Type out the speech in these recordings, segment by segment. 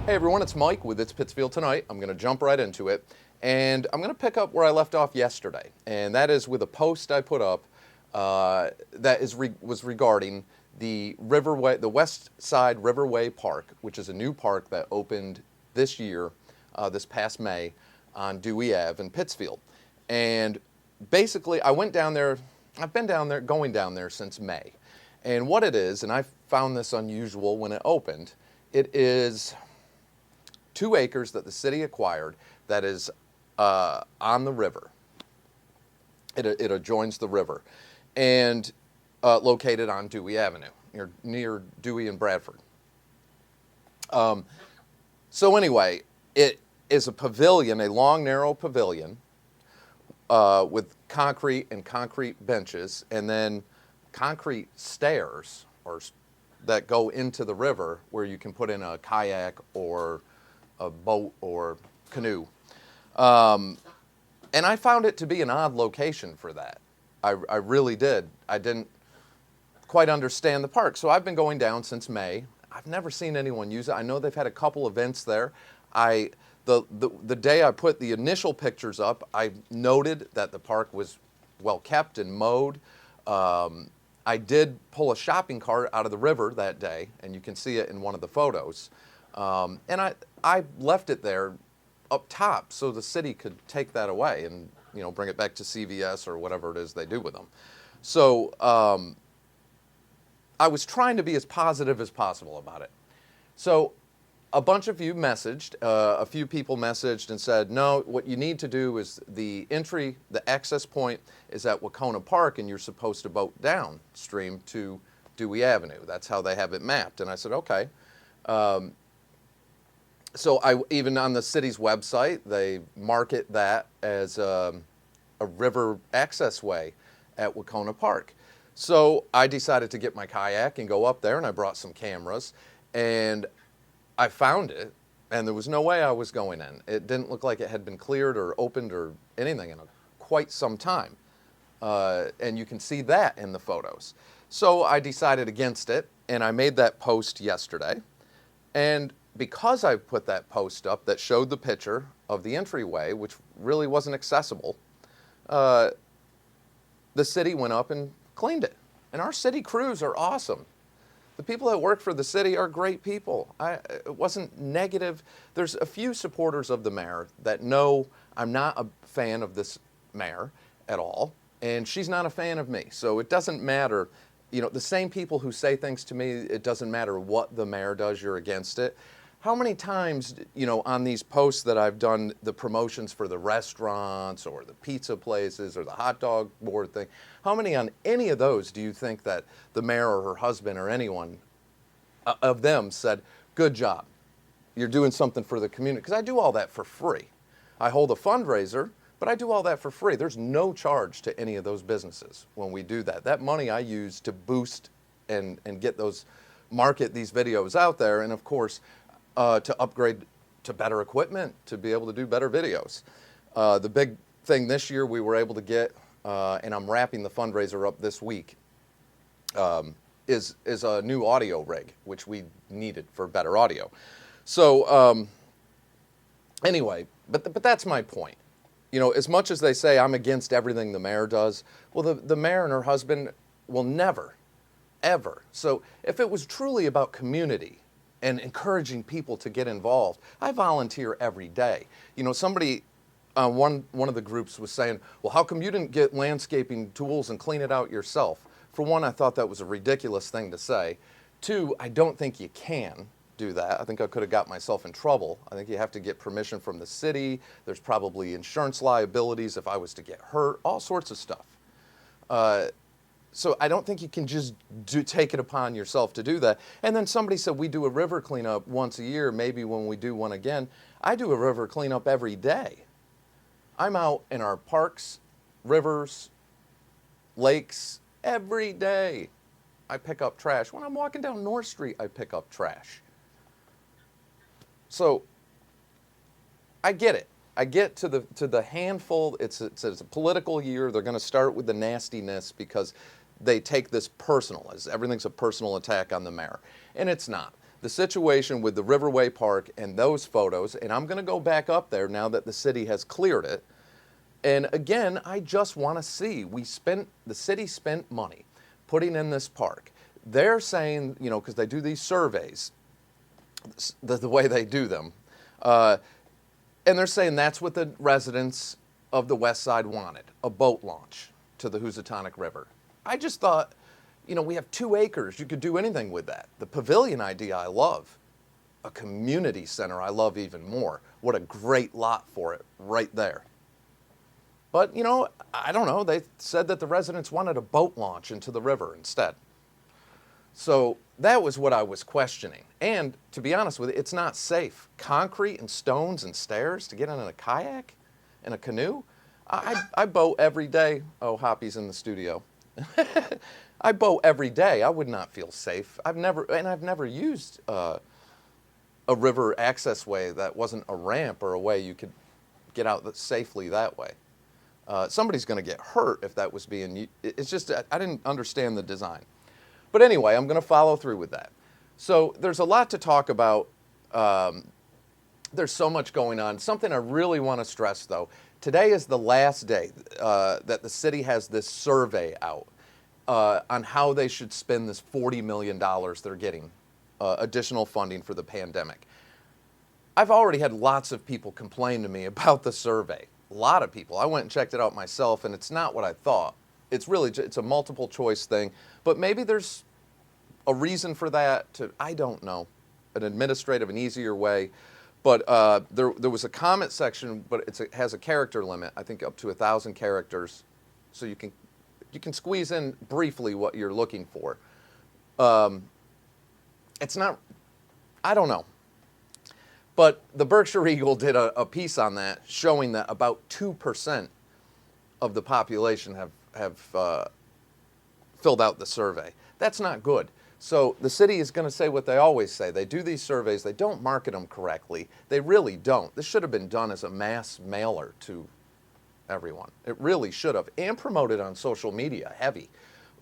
Hey everyone, it's Mike with It's Pittsfield Tonight. I'm going to jump right into it, and I'm going to pick up where I left off yesterday, and that is with a post I put up was regarding the Riverway, the Westside Riverway Park, which is a new park that opened this year, this past May, on Dewey Ave in Pittsfield. And basically, I went down there. I've been going down there since May, and what it is, and I found this unusual when it opened. It is 2 acres that the city acquired that is on the river. It adjoins the river and located on Dewey Avenue, near Dewey and Bradford. So anyway, it is a pavilion, a long, narrow pavilion with concrete benches, and then concrete stairs that go into the river where you can put in a kayak or a boat or canoe. And I found it to be an odd location for that. I really did. I didn't quite understand the park. So I've been going down since May. I've never seen anyone use it. I know they've had a couple events there. The day I put the initial pictures up, I noted that the park was well kept and mowed. I did pull a shopping cart out of the river that day, and you can see it in one of the photos. And I left it there up top so the city could take that away and bring it back to CVS or whatever it is they do with them. So I was trying to be as positive as possible about it. So a bunch of you messaged, a few people messaged and said, no, what you need to do is the access point is at Westside Park, and you're supposed to boat downstream to Dewey Avenue. That's how they have it mapped. And I said, okay. So even on the city's website, they market that as a river access way at Westside Park. So I decided to get my kayak and go up there, and I brought some cameras, and I found it, and there was no way I was going in. It didn't look like it had been cleared or opened or anything in quite some time. And you can see that in the photos. So I decided against it, and I made that post yesterday. And because I put that post up that showed the picture of the entryway, which really wasn't accessible, the city went up and cleaned it. And our city crews are awesome. The people that work for the city are great people. It wasn't negative. There's a few supporters of the mayor that know I'm not a fan of this mayor at all, and she's not a fan of me. So it doesn't matter. The same people who say things to me, it doesn't matter what the mayor does, you're against it. How many times, on these posts that I've done the promotions for the restaurants or the pizza places or the hot dog board thing, how many on any of those do you think that the mayor or her husband or anyone of them said, good job, you're doing something for the community? Because I do all that for free. I hold a fundraiser, but I do all that for free. There's no charge to any of those businesses when we do that. That money I use to boost and market these videos out there, and of course, to upgrade to better equipment to be able to do better videos. The big thing this year we were able to get, and I'm wrapping the fundraiser up this week, is a new audio rig, which we needed for better audio. So anyway, but that's my point. As much as they say I'm against everything the mayor does, well, the mayor and her husband will never, ever. So if it was truly about community and encouraging people to get involved, I volunteer every day. Somebody, one of the groups was saying, well, how come you didn't get landscaping tools and clean it out yourself? For one, I thought that was a ridiculous thing to say. 2, I don't think you can do that. I think I could have got myself in trouble. I think you have to get permission from the city. There's probably insurance liabilities if I was to get hurt, all sorts of stuff. So I don't think you can just take it upon yourself to do that. And then somebody said we do a river cleanup once a year, maybe when we do one again. I do a river cleanup every day. I'm out in our parks, rivers, lakes, every day. I pick up trash. When I'm walking down North Street, I pick up trash. So I get it. I get to the handful. It's a political year. They're going to start with the nastiness because they take this personal, as everything's a personal attack on the mayor. And it's not. the situation with the Riverway Park and those photos, and I'm going to go back up there now that the city has cleared it. And again, I just want to see, the city spent money putting in this park. They're saying, you know, because they do these surveys, the way they do them, and they're saying that's what the residents of the West Side wanted, a boat launch to the Housatonic River. I just thought, you know, we have 2 acres. You could do anything with that. The pavilion idea I love. A community center I love even more. What a great lot for it right there. But, you know, I don't know. They said that the residents wanted a boat launch into the river instead. So that was what I was questioning. And to be honest with you, it's not safe. Concrete and stones and stairs to get in a kayak and a canoe. I boat every day. Oh, Hoppy's in the studio. I boat every day. I would not feel safe. I've never used a river access way that wasn't a ramp or a way you could get out safely that way. Somebody's going to get hurt if that was being. It's just I didn't understand the design. But anyway, I'm going to follow through with that. So there's a lot to talk about. There's so much going on. Something I really want to stress, though. Today is the last day that the city has this survey out on how they should spend this $40 million they're getting additional funding for the pandemic. I've already had lots of people complain to me about the survey. A lot of people. I went and checked it out myself, and it's not what I thought. It's a multiple choice thing, but maybe there's a reason for that. I don't know, an administrative and easier way. But there was a comment section, but it has a character limit. I think up to 1,000 characters, so you can squeeze in briefly what you're looking for. It's not. I don't know. But the Berkshire Eagle did a piece on that, showing that about 2% of the population have filled out the survey. That's not good. So the city is going to say what they always say. They do these surveys. They don't market them correctly. They really don't. This should have been done as a mass mailer to everyone. It really should have. And promoted on social media, heavy,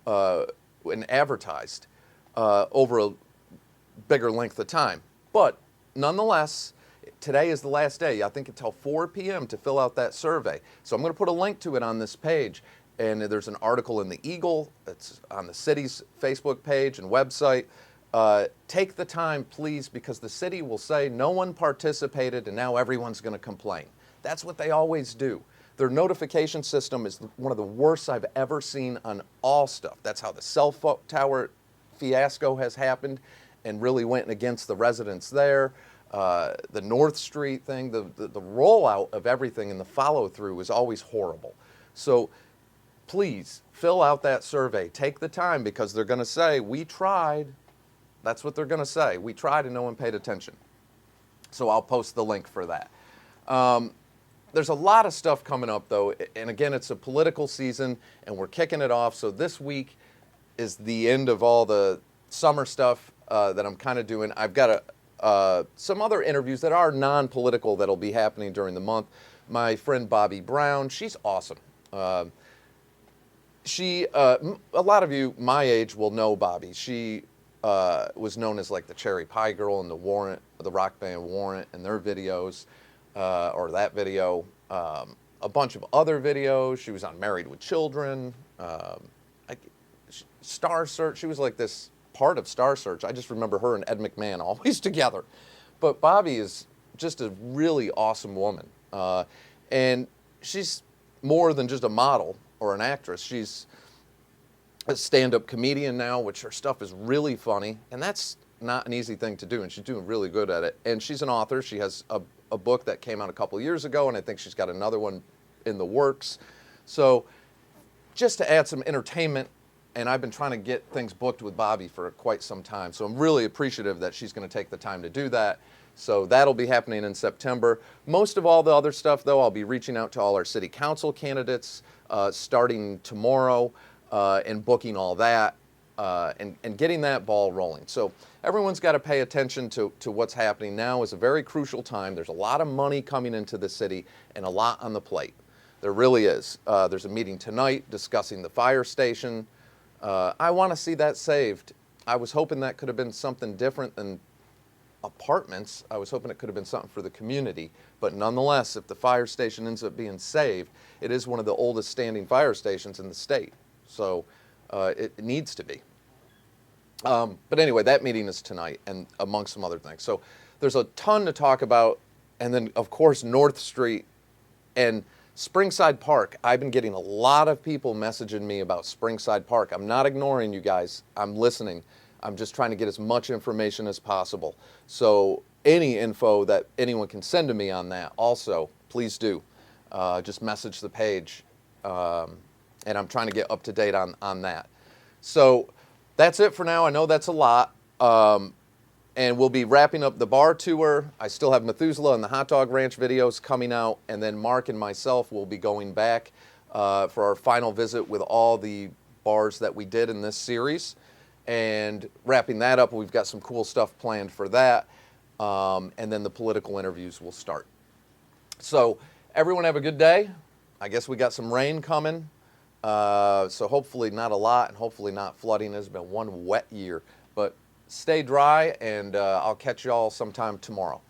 and advertised over a bigger length of time. But nonetheless, today is the last day. I think until 4 p.m. to fill out that survey. So I'm going to put a link to it on this page. And there's an article in the Eagle. It's on the city's Facebook page and website. Take the time, please, because the city will say no one participated and now everyone's going to complain. That's what they always do. Their notification system is one of the worst I've ever seen on all stuff. That's how the cell phone tower fiasco has happened and really went against the residents there. The North Street thing, the rollout of everything and the follow-through is always horrible. So please fill out that survey. Take the time because they're going to say, we tried. That's what they're going to say. We tried and no one paid attention. So I'll post the link for that. There's a lot of stuff coming up, though. And again, it's a political season and we're kicking it off. So this week is the end of all the summer stuff that I'm kind of doing. I've got some other interviews that are non-political that'll be happening during the month. My friend Bobby Brown, she's awesome. A lot of you my age will know Bobby. She was known as like the Cherry Pie Girl in the rock band Warrant and their videos, or that video, a bunch of other videos. She was on Married with Children, Star Search. She was like this part of Star Search. I just remember her and Ed McMahon always together. But Bobby is just a really awesome woman. And she's more than just a model or an actress. She's a stand-up comedian now, which her stuff is really funny, and that's not an easy thing to do, and she's doing really good at it. And she's an author. She has a book that came out a couple years ago, and I think she's got another one in the works. So just to add some entertainment, and I've been trying to get things booked with Bobby for quite some time, so I'm really appreciative that she's going to take the time to do that. So that'll be happening in September. Most of all the other stuff, though, I'll be reaching out to all our city council candidates starting tomorrow and booking all that and getting that ball rolling. So everyone's got to pay attention to what's happening now. Is a very crucial time. There's a lot of money coming into the city and a lot on the plate. There really is. There's a meeting tonight discussing the fire station. I want to see that saved. I was hoping that could have been something different than apartments. I was hoping it could have been something for the community, but nonetheless, if the fire station ends up being saved, it is one of the oldest standing fire stations in the state, so it needs to be. But anyway, that meeting is tonight, and amongst some other things. So there's a ton to talk about, and then of course North Street and Springside Park. I've been getting a lot of people messaging me about Springside Park. I'm not ignoring you guys. I'm listening. I'm just trying to get as much information as possible. So any info that anyone can send to me on that also, please do. Just message the page. And I'm trying to get up to date on that. So that's it for now. I know that's a lot. And we'll be wrapping up the bar tour. I still have Methuselah and the Hot Dog Ranch videos coming out. And then Mark and myself will be going back for our final visit with all the bars that we did in this series. And wrapping that up, we've got some cool stuff planned for that. And then the political interviews will start. So everyone have a good day. I guess we got some rain coming. So hopefully not a lot and hopefully not flooding. It's been one wet year. But stay dry, and I'll catch you all sometime tomorrow.